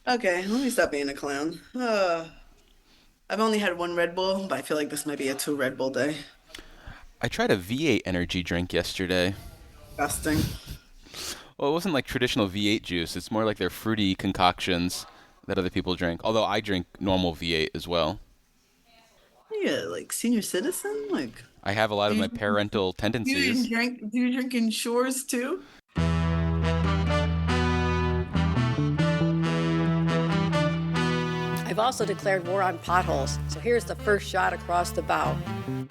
Okay, let me stop being a clown. I've only had one Red Bull, but I feel like this might be a two Red Bull day. I tried a V8 energy drink yesterday. Disgusting. Well, it wasn't like traditional V8 juice. It's more like their fruity concoctions that other people drink. Although I drink normal V8 as well. Yeah, like senior citizen? Like, I have a lot do of my you parental tendencies. do you drink in shores too? I've also declared war on potholes, so here's the first shot across the bow.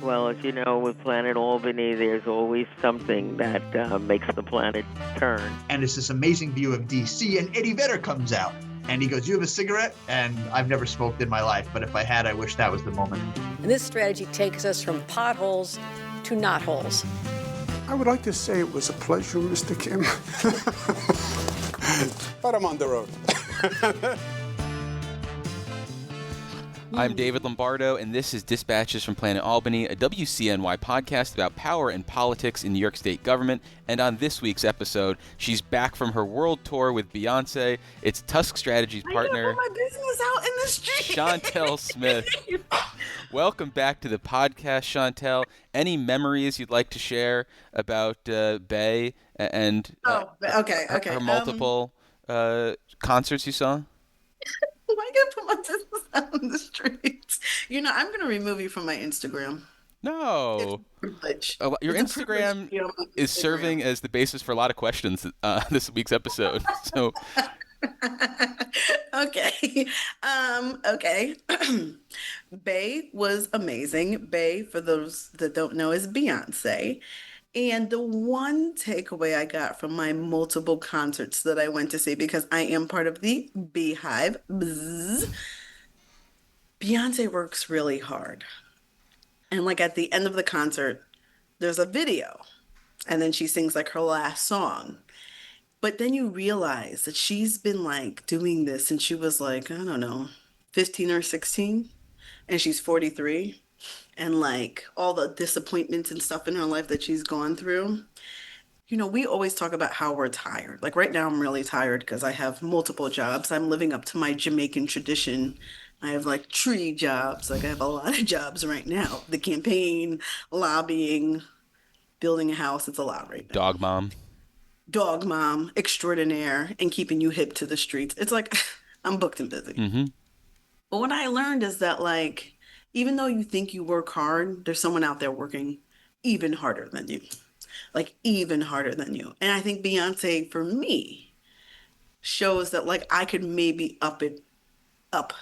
Well, as you know, with Planet Albany, there's always something that makes the planet turn. And it's this amazing view of DC, and Eddie Vedder comes out. And he goes, "You have a cigarette?" And I've never smoked in my life, but if I had, I wish that was the moment. And this strategy takes us from potholes to knotholes. I would like to say it was a pleasure, Mr. Kim. But I'm on the road. I'm David Lombardo, and this is Dispatches from Planet Albany, a WCNY podcast about power and politics in New York State government. And on this week's episode, she's back from her world tour with Beyonce. It's Tusk Strategies partner, I put my business out in the street. Shontell Smith. Welcome back to the podcast, Shontell. Any memories you'd like to share about Bay and Okay. her multiple concerts you saw? Why gotta put my business out in the streets? I'm gonna remove you from my Instagram. No. Privilege. Your It's a privilege Instagram to be on my is Instagram. serving as the basis for a lot of questions this week's episode. So Okay. Okay. Bay was amazing. Bay, for those that don't know, is Beyonce. And the one takeaway I got from my multiple concerts that I went to see, because I am part of the Beehive, bzz, Beyonce works really hard. And like at the end of the concert, there's a video, and then she sings like her last song. But then you realize that she's been like doing this since she was like, I don't know, 15 or 16, and she's 43. And like all the disappointments and stuff in her life that she's gone through. We always talk about how we're tired. Like right now, I'm really tired because I have multiple jobs. I'm living up to my Jamaican tradition. I have like tree jobs. Like I have a lot of jobs right now. The campaign, lobbying, building a house. It's a lot right now. dog mom. Dog mom extraordinaire and keeping you hip to the streets. It's like I'm booked and busy. Mm-hmm. But what I learned is that like even though you think you work hard, there's someone out there working even harder than you. Like even harder than you. And I think Beyonce for me shows that like I could maybe up it up.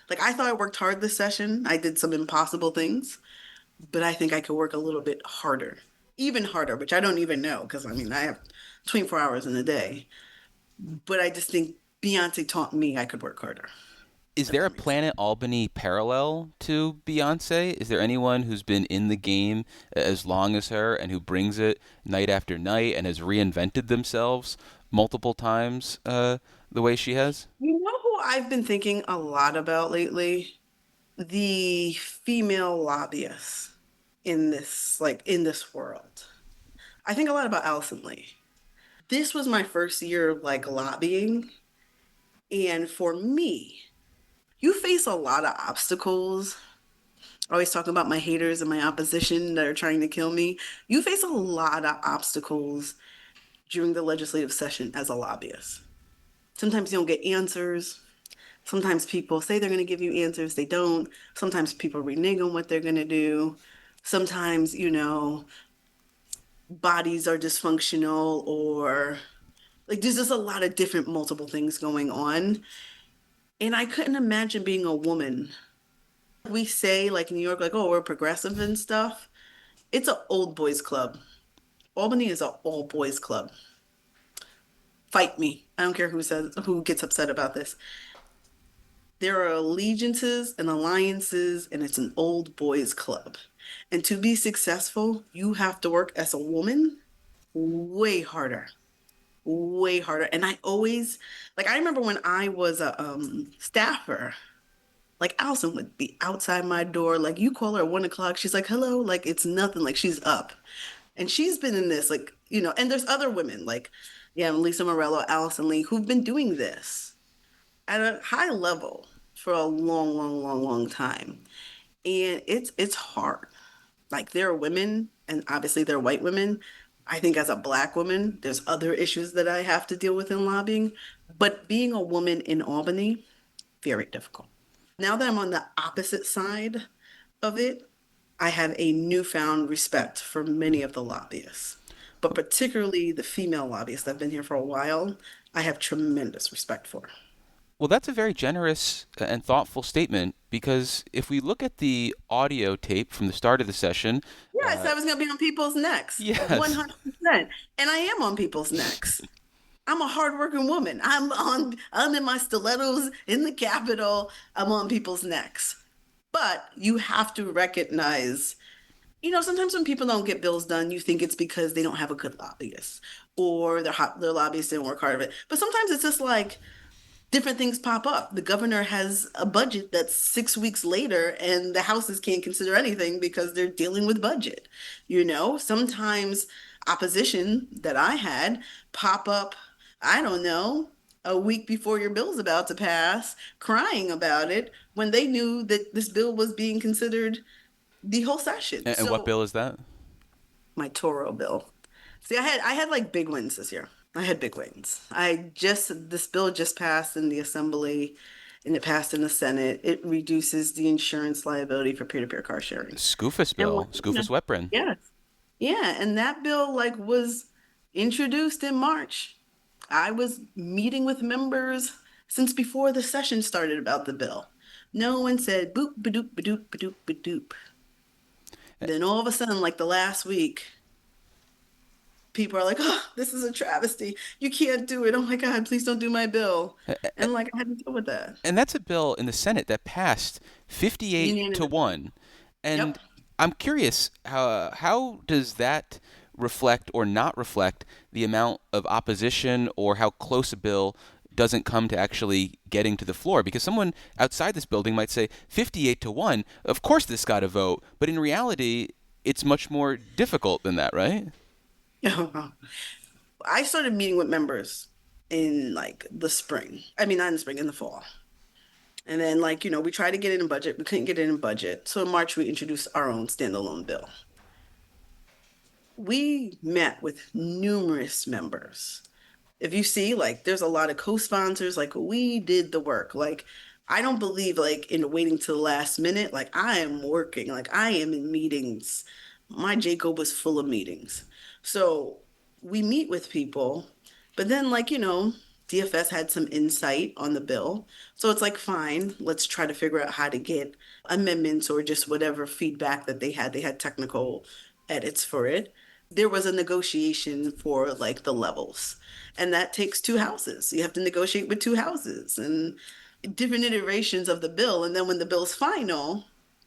Like I thought I worked hard this session. I did some impossible things, but I think I could work a little bit harder. Even harder, which I don't even know because I mean I have 24 hours in a day. But I just think Beyonce taught me I could work harder. Is there a Planet Albany parallel to Beyonce? Is there anyone who's been in the game as long as her and who brings it night after night and has reinvented themselves multiple times the way she has? You know who I've been thinking a lot about lately? The female lobbyists in this world. I think a lot about Allison Lee. This was my first year like lobbying, and for me, you face a lot of obstacles. I always talk about my haters and my opposition that are trying to kill me. You face a lot of obstacles during the legislative session as a lobbyist. Sometimes you don't get answers. Sometimes people say they're going to give you answers, they don't. Sometimes people renege on what they're going to do. Sometimes, bodies are dysfunctional or like there's just a lot of different multiple things going on. And I couldn't imagine being a woman. We say like in New York, like, oh, we're progressive and stuff. It's an old boys club. Albany is an old boys club. Fight me. I don't care who gets upset about this. There are allegiances and alliances, and it's an old boys club. And to be successful, you have to work as a woman way harder. Way harder. And I always, like, I remember when I was a staffer, like, Allison would be outside my door. Like, you call her at 1 o'clock, she's like, hello. Like, it's nothing. Like, she's up. And she's been in this, like, and there's other women, like, yeah, Lisa Morello, Allison Lee, who've been doing this at a high level for a long, long, long, long time. And it's hard. Like there are women, and obviously there are white women. I think as a black woman, there's other issues that I have to deal with in lobbying. But being a woman in Albany, very difficult. Now that I'm on the opposite side of it, I have a newfound respect for many of the lobbyists, but particularly the female lobbyists that have been here for a while, I have tremendous respect for. Well, that's a very generous and thoughtful statement because if we look at the audio tape from the start of the session, Yeah, I said I was going to be on people's necks, yes, 100%. And I am on people's necks. I'm a hardworking woman. I'm in my stilettos in the Capitol. I'm on people's necks. But you have to recognize, sometimes when people don't get bills done, you think it's because they don't have a good lobbyist or their lobbyists didn't work hard of it. But sometimes it's just like different things pop up. The governor has a budget that's 6 weeks later, and the houses can't consider anything because they're dealing with budget. Sometimes opposition that I had pop up, I don't know, a week before your bill's about to pass, crying about it when they knew that this bill was being considered the whole session. And what So bill is that? my Toro bill. See, I had like big wins this year. I had big wins. This bill just passed in the Assembly and it passed in the Senate. It reduces the insurance liability for peer-to-peer car sharing. Skoofus And bill, Skoofus Weprin. yes. Yeah, and that bill was introduced in March. I was meeting with members since before the session started about the bill. No one said boop ba-doop ba-doop ba-doop ba-doop. Then all of a sudden, like the last week, people are like, oh, this is a travesty. You can't do it. Oh my God, please don't do my bill. And I had to deal with that. And that's a bill in the Senate that passed 58 to 1. And Yep. I'm curious, how does that reflect or not reflect the amount of opposition or how close a bill doesn't come to actually getting to the floor? Because someone outside this building might say 58 to 1, of course this got a vote. But in reality, it's much more difficult than that, right? I started meeting with members in the spring. I mean, not in the spring, in the fall. And then we tried to get it in budget. We couldn't get it in budget. So in March, we introduced our own standalone bill. We met with numerous members. If you see, there's a lot of co-sponsors, we did the work. I don't believe in waiting till the last minute. I am working, I am in meetings. My Jacob was full of meetings. So we meet with people, but then DFS had some insight on the bill. So it's fine, let's try to figure out how to get amendments or just whatever feedback that they had. They had technical edits for it. There was a negotiation for the levels, and that takes two houses. You have to negotiate with two houses and different iterations of the bill. And then when the bill's final,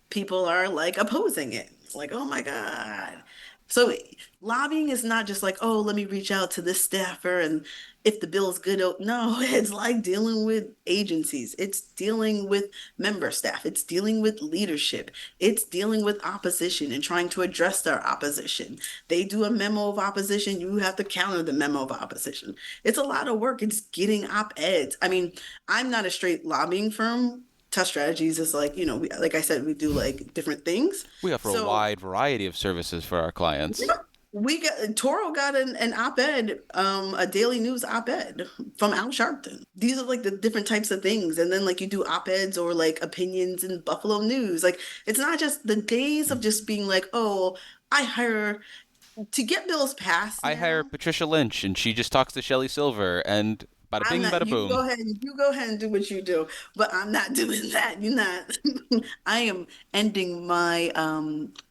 people are opposing it. It's oh my God. So lobbying is not just oh, let me reach out to this staffer and if the bill's good, oh, no, it's dealing with agencies. It's dealing with member staff. It's dealing with leadership. It's dealing with opposition and trying to address their opposition. They do a memo of opposition. You have to counter the memo of opposition. It's a lot of work. It's getting op-eds. I mean, I'm not a straight lobbying firm. Tusk Strategies is like I said, we do different things. We offer a wide variety of services for our clients. Yeah, Toro got an op-ed, a daily news op-ed from Al Sharpton. These are the different types of things. And then you do op-eds or opinions in Buffalo News. It's not just the days of just being oh, I hire to get bills passed. I hire Patricia Lynch and she just talks to Shelley Silver and bada bing, bada boom. You go ahead and do what you do, but I'm not doing that. You're not. I am ending my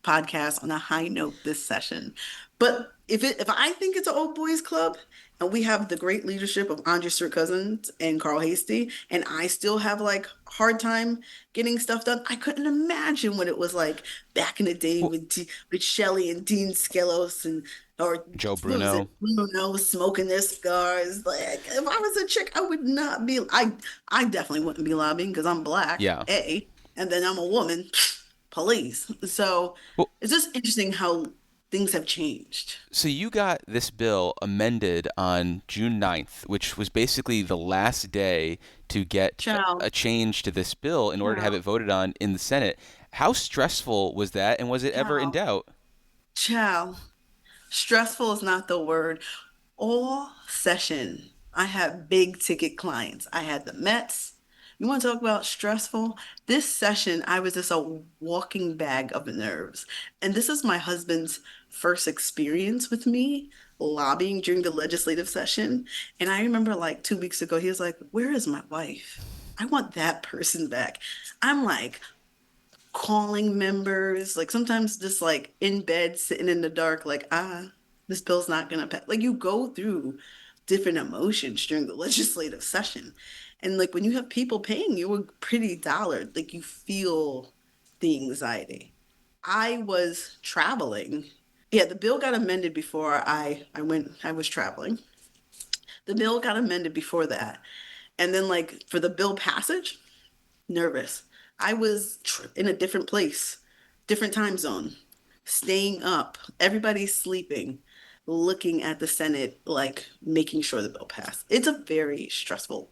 podcast on a high note this session. But if I think it's an old boys club, and we have the great leadership of Andre Stewart Cousins and Carl Hasty, and I still have hard time getting stuff done, I couldn't imagine what it was back in the day with Shelley and Dean Skelos or Joe Bruno. Bruno smoking their cigars. If I was a chick, I would not be. I definitely wouldn't be lobbying because I'm black. Yeah. And then I'm a woman. Police. So it's just interesting how things have changed. So you got this bill amended on June 9th, which was basically the last day to get Child, a change to this bill in order to have child, it voted on in the Senate. How stressful was that, and was it ever in child, doubt? child. Stressful is not the word. All session, I had big ticket clients. I had the Mets. You want to talk about stressful? This session, I was just a walking bag of nerves. And this is my husband's first experience with me lobbying during the legislative session. And I remember like 2 weeks ago, he was like, "Where is my wife? I want that person back." I'm like, calling members, like sometimes just like in bed, sitting in the dark, like, this bill's not gonna pass. Like you go through different emotions during the legislative session. And like when you have people paying you a pretty dollar, like you feel the anxiety. I was traveling. Yeah, the bill got amended before I was traveling. The bill got amended before that. And then like for the bill passage, nervous. I was in a different place, different time zone, staying up. Everybody's sleeping, looking at the Senate, like making sure the bill passed. It's a very stressful.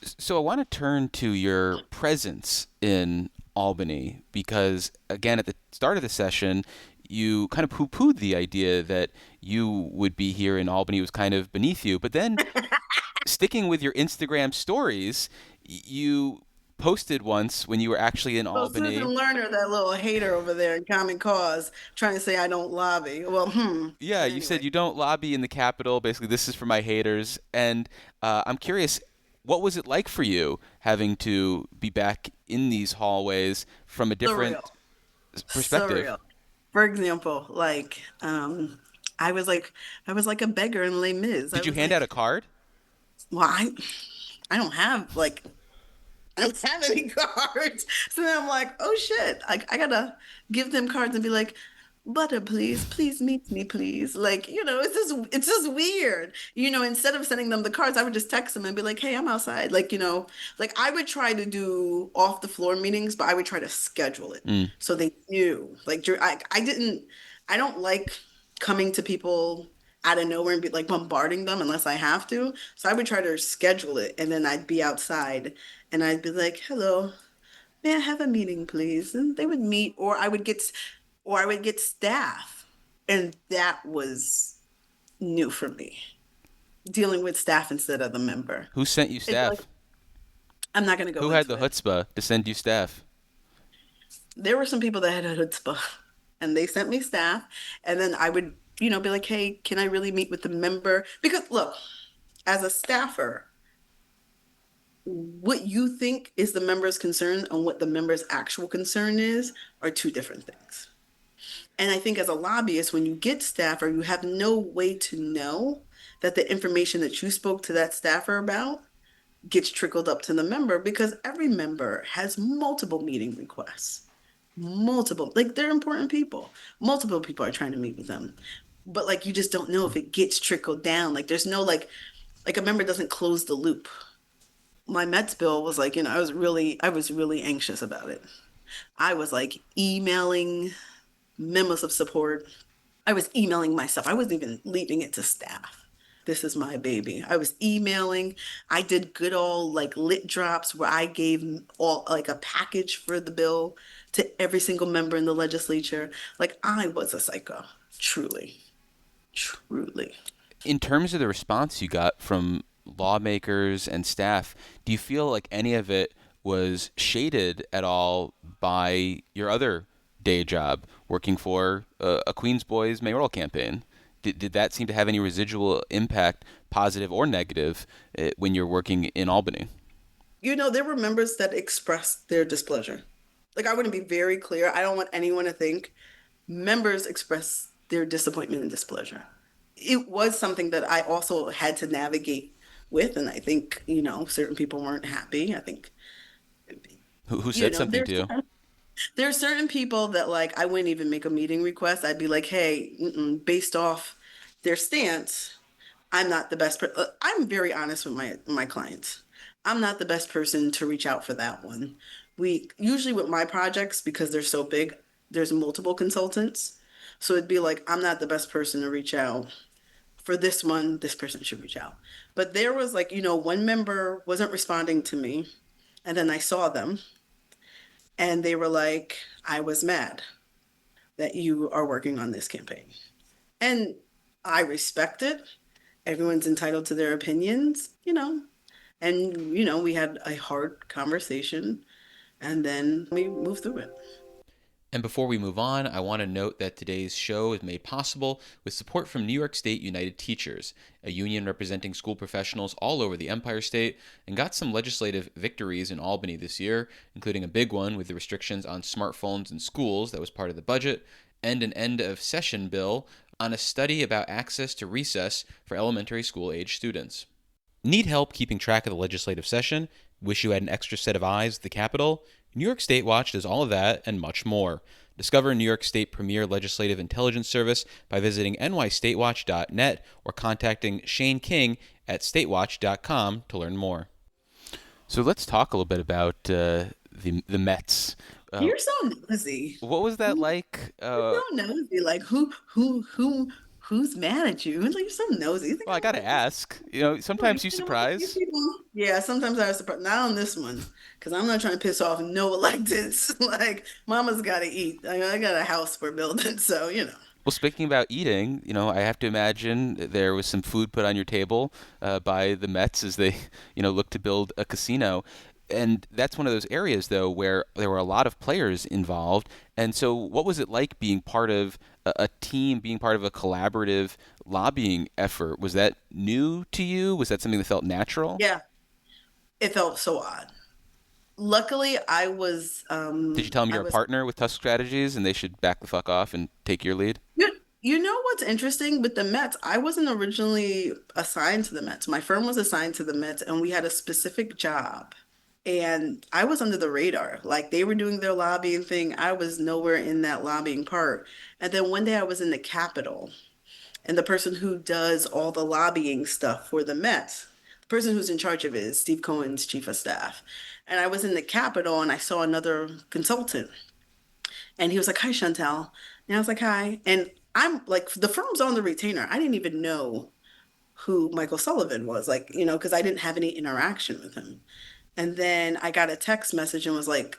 So I want to turn to your presence in Albany because, again, at the start of the session, you kind of poo-pooed the idea that you would be here in Albany was kind of beneath you. But then, sticking with your Instagram stories, you posted once when you were actually in So Susan Albany. Lerner, that little hater over there in Common Cause, trying to say I don't lobby. Well, Yeah, you said anyway. you don't lobby in the Capitol. Basically, this is for my haters. And I'm curious, what was it like for you having to be back in these hallways from a different Surreal. perspective? Surreal. For example, like, I was like a beggar in Les Mis. I Did you was hand out a like, card? well, I don't have like I don't have any cards. So then I'm like, oh shit, I gotta give them cards and be like, butter, please, please meet me, please. Like, it's just weird. Instead of sending them the cards, I would just text them and be like, hey, I'm outside. Like, like I would try to do off the floor meetings, but I would try to schedule it Mm. so they knew. Like, I don't like coming to people out of nowhere and be like bombarding them unless I have to. So I would try to schedule it and then I'd be outside and I'd be like, "Hello, may I have a meeting, please?" And they would meet, or I would get staff, and that was new for me, dealing with staff instead of the member. Who sent you It's like staff? I'm not going to Who go had the into it. chutzpah to send you staff? There were some people that had a chutzpah, and they sent me staff, and then I would, be like, "Hey, can I really meet with the member?" Because look, as a staffer, what you think is the member's concern and what the member's actual concern is are two different things. And I think as a lobbyist, when you get staffer, you have no way to know that the information that you spoke to that staffer about gets trickled up to the member because every member has multiple meeting requests. Multiple, like they're important people. Multiple people are trying to meet with them. But like you just don't know if it gets trickled down. Like there's no like a member doesn't close the loop. My Mets bill was like, I was really anxious about it. I was like emailing memos of support. I was emailing myself. I wasn't even leaving it to staff. This is my baby. I was emailing. I did good old like lit drops where I gave all like a package for the bill to every single member in the legislature. Like I was a psycho, truly, truly. In terms of the response you got from lawmakers and staff, do you feel like any of it was shaded at all by your other day job working for a Queens Boys mayoral campaign? Did that seem to have any residual impact, positive or negative, when you're working in Albany? There were members that expressed their displeasure. Like, I want to be very clear. I don't want anyone to think members express their disappointment and displeasure. It was something that I also had to navigate with. And I think, certain people weren't happy. I think, Who said something there's to you? there are certain people that like I wouldn't even make a meeting request. I'd be like, hey, based off their stance, I'm not the best. I'm very honest with my clients. I'm not the best person to reach out for that one. We usually with my projects because they're so big, there's multiple consultants. So it'd be like, I'm not the best person to reach out. For this one, this person should reach out. But there was like, one member wasn't responding to me. And then I saw them and they were like, I was mad that you are working on this campaign. And I respect it. Everyone's entitled to their opinions, And, we had a hard conversation and then we moved through it. And before we move on, I want to note that today's show is made possible with support from New York State United Teachers, a union representing school professionals all over the Empire State, and got some legislative victories in Albany this year, including a big one with the restrictions on smartphones in schools that was part of the budget, and an end of session bill on a study about access to recess for elementary school age students. Need help keeping track of the legislative session? Wish you had an extra set of eyes at the Capitol? New York State Watch does all of that and much more. Discover New York State premier legislative intelligence service by visiting nystatewatch.net or contacting Shane King at statewatch.com to learn more. So let's talk a little bit about the Mets. You're so nosy. What was that like? You're so nosy. Like who's mad at you? Like, you're so nosy. Well, I gotta ask. Sometimes you surprise. Yeah, sometimes I was surprised. Not on this one, because I'm not trying to piss off no electeds. Like, mama's got to eat. I got a house we're building, so. Well, speaking about eating, I have to imagine there was some food put on your table by the Mets as they, look to build a casino. And that's one of those areas, though, where there were a lot of players involved. And so what was it like being part of a team, being part of a collaborative lobbying effort? Was that new to you? Was that something that felt natural? Yeah, it felt so odd. Luckily, I was... Did you tell them you're a partner with Tusk Strategies and they should back the fuck off and take your lead? You know what's interesting with the Mets? I wasn't originally assigned to the Mets. My firm was assigned to the Mets, and we had a specific job. And I was under the radar. Like, they were doing their lobbying thing. I was nowhere in that lobbying part. And then one day I was in the Capitol, and the person who does all the lobbying stuff for the Mets, the person who's in charge of it is Steve Cohen's chief of staff. And I was in the Capitol and I saw another consultant. And he was like, "Hi, Shontell." And I was like, "Hi." And I'm like, the firm's on the retainer. I didn't even know who Michael Sullivan was, like, because I didn't have any interaction with him. And then I got a text message and was like,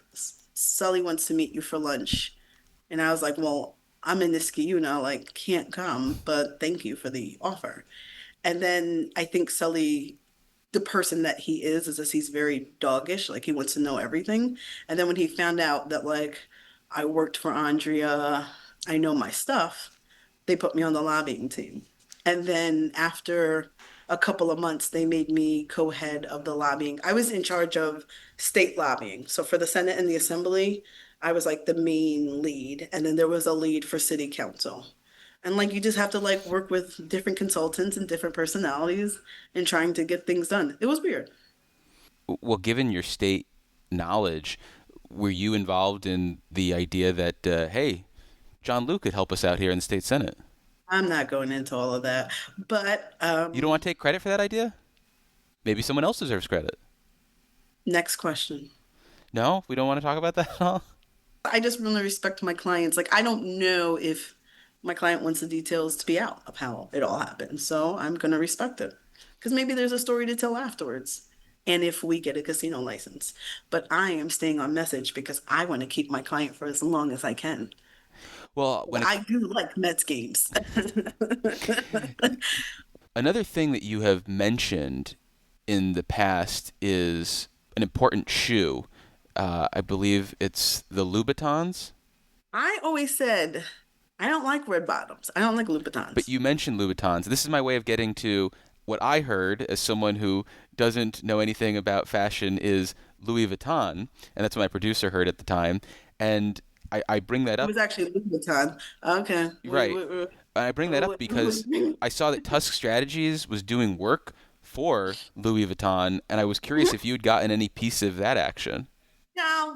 "Sully wants to meet you for lunch." And I was like, "Well, I'm in Niskayuna, like, can't come, but thank you for the offer." And then I think Sully, the person that he is that he's very doggish, like he wants to know everything. And then when he found out that, like, I worked for Andrea, I know my stuff, they put me on the lobbying team. And then after a couple of months, they made me co-head of the lobbying. I was in charge of state lobbying. So for the Senate and the Assembly, I was like the main lead. And then there was a lead for city council. And like, you just have to like work with different consultants and different personalities in trying to get things done. It was weird. Well, given your state knowledge, were you involved in the idea that, hey, John Luke could help us out here in the state Senate? I'm not going into all of that, but you don't want to take credit for that idea? Maybe someone else deserves credit. Next question. No, we don't want to talk about that at all? I just really respect my clients. Like, I don't know if my client wants the details to be out of how it all happened, so I'm going to respect it. Because maybe there's a story to tell afterwards, and if we get a casino license. But I am staying on message because I want to keep my client for as long as I can. Well, I do like Mets games. Another thing that you have mentioned in the past is an important shoe. I believe it's the Louboutins. I always said I don't like red bottoms. I don't like Louboutins. But you mentioned Louboutins. This is my way of getting to what I heard as someone who doesn't know anything about fashion is Louis Vuitton, and that's what my producer heard at the time. And I bring that up. It was actually Louboutin. Okay. Right. I bring that up because I saw that Tusk Strategies was doing work for Louis Vuitton, and I was curious if you had gotten any piece of that action.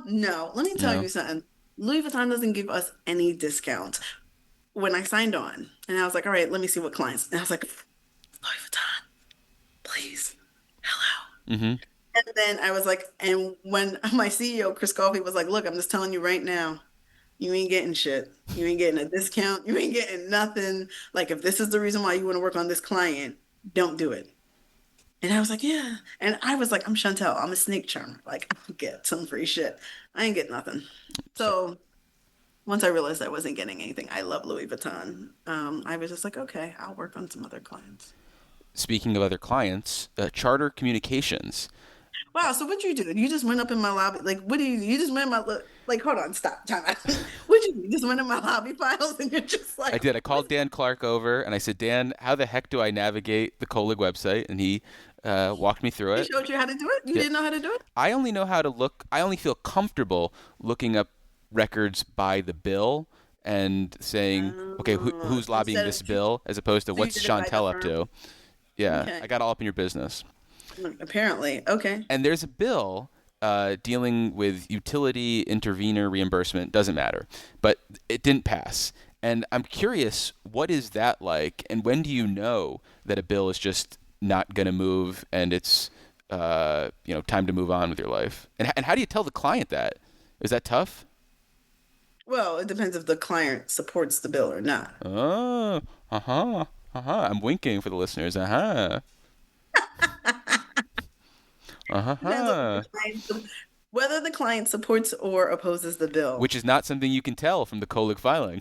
No. Let me tell you something. Louis Vuitton doesn't give us any discounts. When I signed on, and I was like, all right, let me see what clients. And I was like, Louis Vuitton, please, hello. Mm-hmm. And then I was like, and when my CEO, Chris Coffey, was like, look, I'm just telling you right now, You ain't getting shit. You ain't getting a discount. You ain't getting nothing. Like, if this is the reason why you want to work on this client, don't do it. And I was like, yeah. And I was like, I'm Shontell. I'm a snake charmer. Like, I'll get some free shit. I ain't getting nothing. So once I realized I wasn't getting anything, I love Louis Vuitton. I was just like, okay, I'll work on some other clients. Speaking of other clients, Charter Communications. Wow. So what you do? You just went up in my lobby. Like, what do you just went in my, like, hold on, stop, time out. What'd you do? You just went in my lobby files and you're just like, I did. I called Dan Clark over and I said, Dan, how the heck do I navigate the Colig website? And he walked me through he it. showed you how to do it? You Yeah. didn't know how to do it? I only know how to look. I only feel comfortable looking up records by the bill and saying, okay, who's lobbying Instead this of, bill, as opposed to so you what's did it by the Shontell up firm? to. Yeah, Okay. I got all up in your business. Apparently. Okay. And there's a bill dealing with utility intervenor reimbursement. Doesn't matter, but it didn't pass. And I'm curious, what is that like? And when do you know that a bill is just not going to move and it's time to move on with your life? And how do you tell the client that? Is that tough? Well, it depends if the client supports the bill or not. Oh, uh-huh, uh-huh. I'm winking for the listeners. Uh-huh. Depends on Uh-huh. whether the client supports or opposes the bill. Which is not something you can tell from the Colig filing.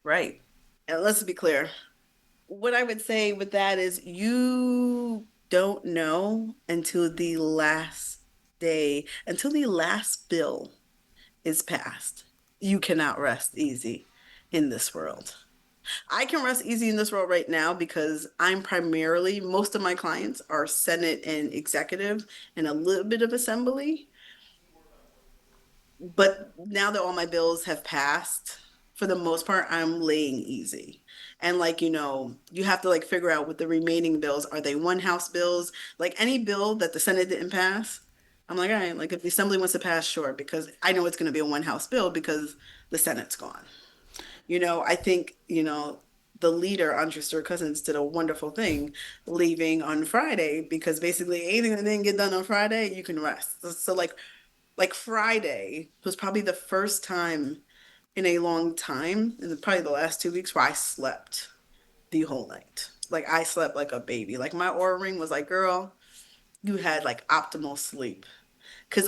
Right. And let's be clear. What I would say with that is you don't know until the last day, until the last bill is passed. You cannot rest easy in this world. I can rest easy in this world right now because most of my clients are Senate and executive and a little bit of assembly. But now that all my bills have passed, for the most part, I'm laying easy. And you have to figure out with the remaining bills, are they one house bills? Like any bill that the Senate didn't pass, I'm like, all right, like if the assembly wants to pass, sure, because I know it's going to be a one house bill because the Senate's gone. I think, the leader, Andre Cousins, did a wonderful thing leaving on Friday because basically anything that didn't get done on Friday, you can rest. So like Friday was probably the first time in a long time, in probably the last 2 weeks, where I slept the whole night. Like I slept like a baby. Like my aura ring was like, girl, you had like optimal sleep. Cause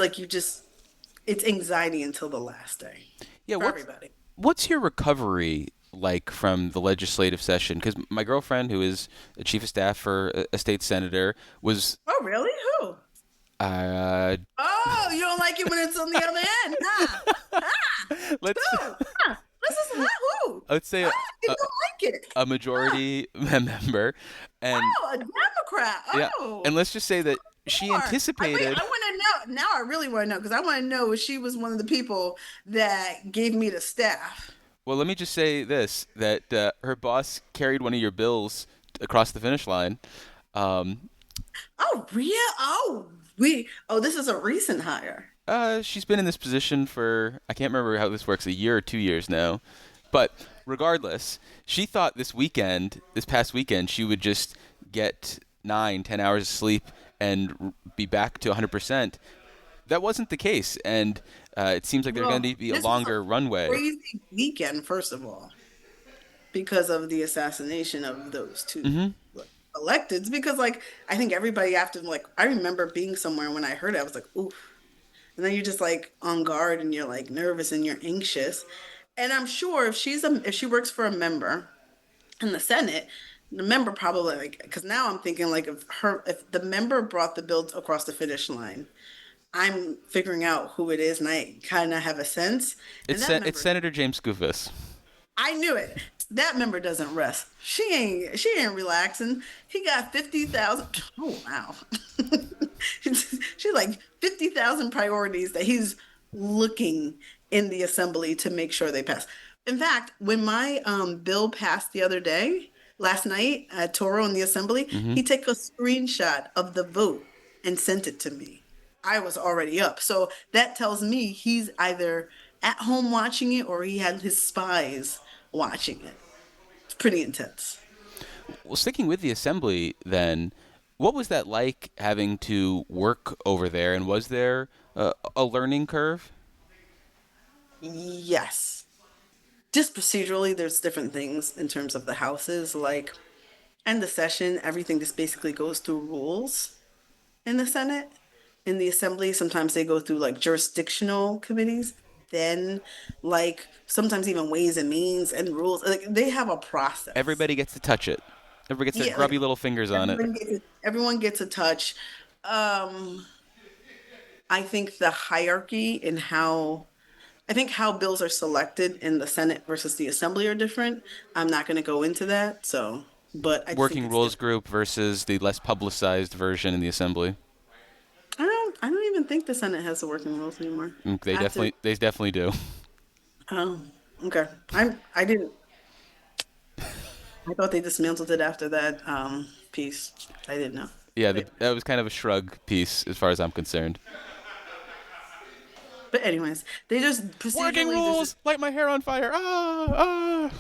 it's anxiety until the last day Yeah, for everybody. what's your recovery like from the legislative session? Because my girlfriend, who is a chief of staff for a state senator, was Oh, really? Who? uh, Oh, you don't like it when it's on the other end, huh? let's Who? Huh? This is not who. let's say You don't like it. a majority member, and Oh, a Democrat. yeah, Oh. and let's just say that she Sure. anticipated. I want to know. Now I really want to know because I want to know if she was one of the people that gave me the staff. Well, let me just say this: that her boss carried one of your bills across the finish line. Oh, real? Oh, this is a recent hire. She's been in this position for, I can't remember how this works, a year or 2 years now. But regardless, she thought this past weekend, she would just get 9, 10 hours of sleep and be back to 100%. That wasn't the case. And it seems like there's going to be a This was longer runway. Crazy weekend, first of all, because of the assassination of those two electeds. Because, I think everybody after, I remember being somewhere when I heard it, I was like, oof. And then you're just on guard and you're nervous and you're anxious. And I'm sure if she works for a member in the Senate, the member probably because now I'm thinking if the member brought the bill across the finish line, I'm figuring out who it is and I kind of have a sense. And It's Senator James Skoufis. I knew it. That member doesn't rest. She ain't relaxing. He got 50,000. Oh wow. She's 50,000 priorities that he's looking in the assembly to make sure they pass. In fact, when my bill passed the other day, last night at Toro in the assembly, he took a screenshot of the vote and sent it to me. I was already up. So that tells me he's either at home watching it or he had his spies watching it. It's pretty intense. Well, sticking with the assembly then, what was that like having to work over there? And was there a learning curve? Yes. Just procedurally, there's different things in terms of the houses. Like, end the session, everything just basically goes through rules in the Senate. In the Assembly, sometimes they go through like jurisdictional committees. Then, like, sometimes even ways and means and rules. Like, they have a process. Everybody gets to touch it. Everybody gets their Yeah, like grubby little fingers on it. everyone gets a touch. Um, I think the hierarchy in how I think how bills are selected in the Senate versus the Assembly are different. I'm not going to go into that. So, but I just think Working it's rules different. group versus the less publicized version in the assembly. I don't even think the Senate has the working rules anymore. They I have to. definitely do. Oh, okay. I didn't. I thought they dismantled it after that piece. I didn't know. Yeah, But, that was kind of a shrug piece as far as I'm concerned. but anyways, they just Working procedurally. There's rules, light my hair on fire. Ah.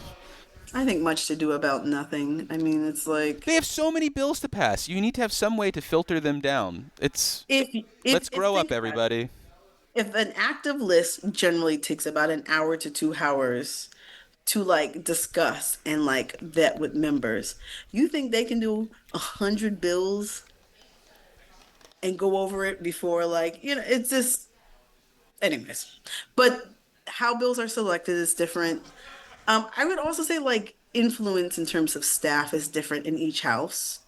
I think much to do about nothing. I mean, it's like They have so many bills to pass. You need to have some way to filter them down. if Let's grow up, think about it, everybody. if an active list generally takes about an hour to 2 hours to like discuss and like vet with members, you think they can do 100 bills and go over it before it's just anyways. But how bills are selected is different. I would also say like influence in terms of staff is different in each house.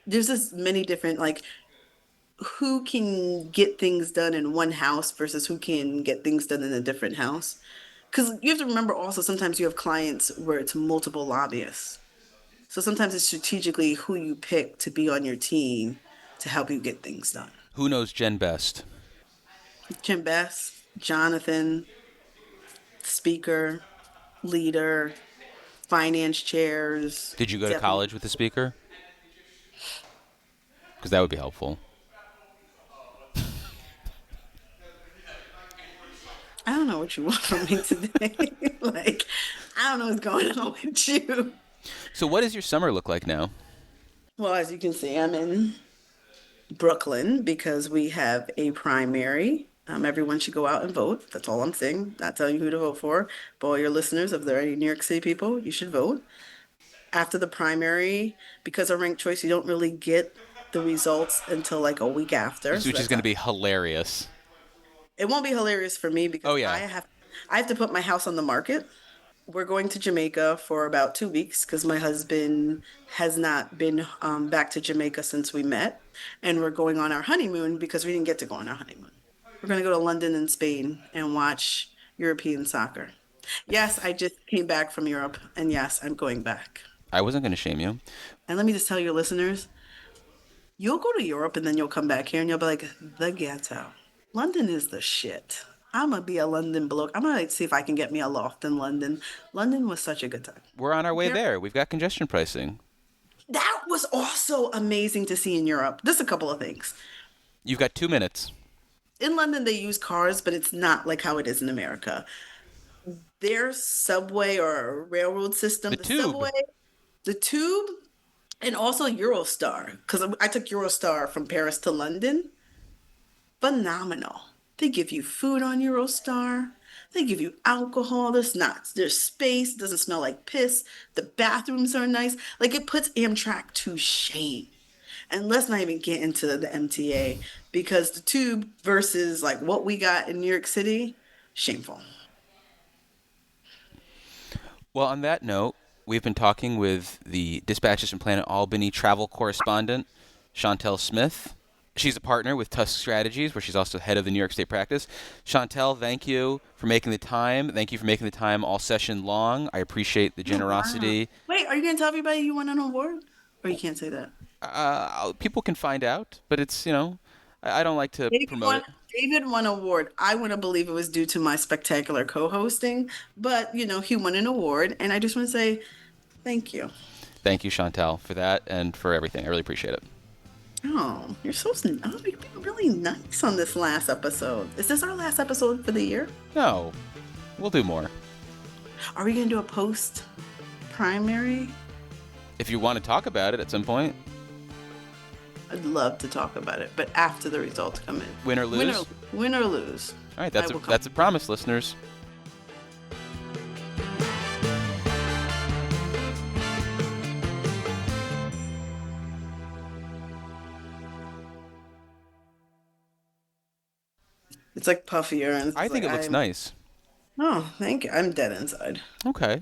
There's just many different like who can get things done in one house versus who can get things done in a different house. Because you have to remember also sometimes you have clients where it's multiple lobbyists. So sometimes it's strategically who you pick to be on your team to help you get things done. Who knows Jen best? Jim Best, Jonathan, speaker, leader, finance chairs. Did you go to Definitely. college with the speaker? Because that would be helpful. I don't know what you want from me today. Like, I don't know what's going on with you. So what does your summer look like now? Well, as you can see, I'm in Brooklyn because we have a primary. Everyone should go out and vote. That's all I'm saying. Not telling you who to vote for. But all your listeners, if there are any New York City people, you should vote. After the primary, because of ranked choice, you don't really get the results until like a week after. Which is going to be hilarious. It won't be hilarious for me because Oh, yeah. I have to put my house on the market. We're going to Jamaica for about 2 weeks because my husband has not been back to Jamaica since we met. And we're going on our honeymoon because we didn't get to go on our honeymoon. We're going to go to London and Spain and watch European soccer. Yes, I just came back from Europe. And yes, I'm going back. I wasn't going to shame you. And let me just tell your listeners, you'll go to Europe and then you'll come back here and you'll be like, the ghetto. London is the shit. I'm going to be a London bloke. I'm going to see if I can get me a loft in London. London was such a good time. We're on our way there. We've got congestion pricing. That was also amazing to see in Europe. Just a couple of things. You've got 2 minutes. In London, they use cars, but it's not like how it is in America. Their subway or railroad system, The tube. subway, the tube, and also Eurostar, because I took Eurostar from Paris to London. Phenomenal. They give you food on Eurostar. They give you alcohol. There's space. It doesn't smell like piss. The bathrooms are nice. Like it puts Amtrak to shame. And let's not even get into the MTA because the tube versus like what we got in New York City, shameful. Well, on that note, we've been talking with the Dispatches from Planet Albany travel correspondent, Shontell Smith. She's a partner with Tusk Strategies, where she's also head of the New York State practice. Shontell, thank you for making the time. Thank you for making the time all session long. I appreciate the generosity. Wow. Wait, are you going to tell everybody you won an award? Or you can't say that? People can find out, but it's, I don't like to promote it. David won an award. I want to believe it was due to my spectacular co-hosting, but, he won an award, and I just want to say thank you. Thank you, Shontell, for that and for everything. I really appreciate it. Oh, you're you've been really nice on this last episode. Is this our last episode for the year? No, we'll do more. Are we going to do a post-primary? If you want to talk about it at some point. I'd love to talk about it, but after the results come in. Win or lose? Win or lose. All right, that's a promise, listeners. It's like puffier, and I it's think like it looks nice. Oh, thank you. I'm dead inside. Okay.